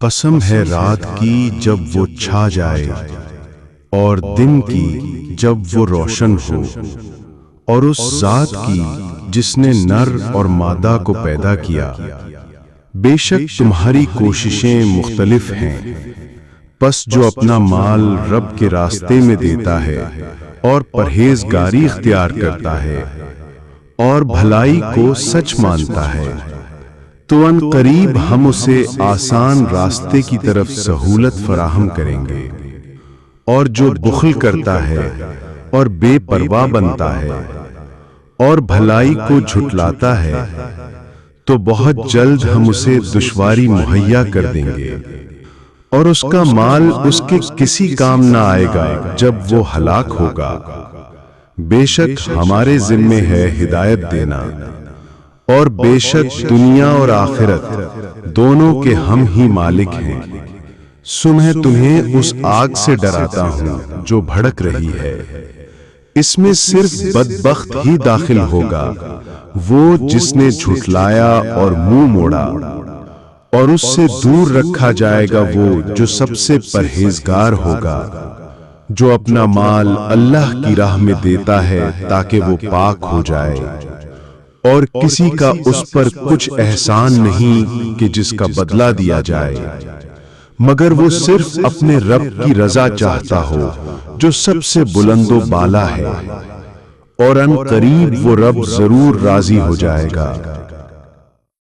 قسم ہے رات کی جب وہ چھا جائے اور دن کی جب وہ روشن ہو، اور اس ذات کی جس نے نر اور مادہ کو پیدا کیا۔ بے شک تمہاری کوششیں مختلف ہیں، پس جو اپنا مال رب کے راستے میں دیتا ہے اور پرہیزگاری اختیار کرتا ہے اور بھلائی کو سچ مانتا ہے، تو ان قریب ہم اسے آسان راستے کی طرف سہولت فراہم کریں گے۔ اور جو بخل کرتا ہے اور بے پرواہ بنتا ہے اور بھلائی کو جھٹلاتا ہے، تو بہت جلد ہم اسے دشواری مہیا کر دیں گے، اور اس کا مال اس کے کسی کام نہ آئے گا جب وہ ہلاک ہوگا۔ بے شک ہمارے ذمے ہے ہدایت دینا، اور بے شک دنیا اور آخرت دونوں کے ہم ہی مالک ہیں۔ سو میں تمہیں اس آگ سے ڈراتا ہوں جو بھڑک رہی ہے، اس میں صرف بدبخت ہی داخل ہوگا، وہ جس نے جھٹلایا اور منہ موڑا، اور اس سے دور رکھا جائے گا وہ جو سب سے پرہیزگار ہوگا، جو اپنا مال اللہ کی راہ میں دیتا ہے تاکہ وہ پاک ہو جائے، اور کسی کا اس پر کچھ احسان نہیں کہ جس کا بدلہ دیا جائے، مگر وہ صرف اپنے رب کی رضا چاہتا ہو جو سب سے بلند و بالا ہے، اور ان قریب وہ رب ضرور راضی ہو جائے گا۔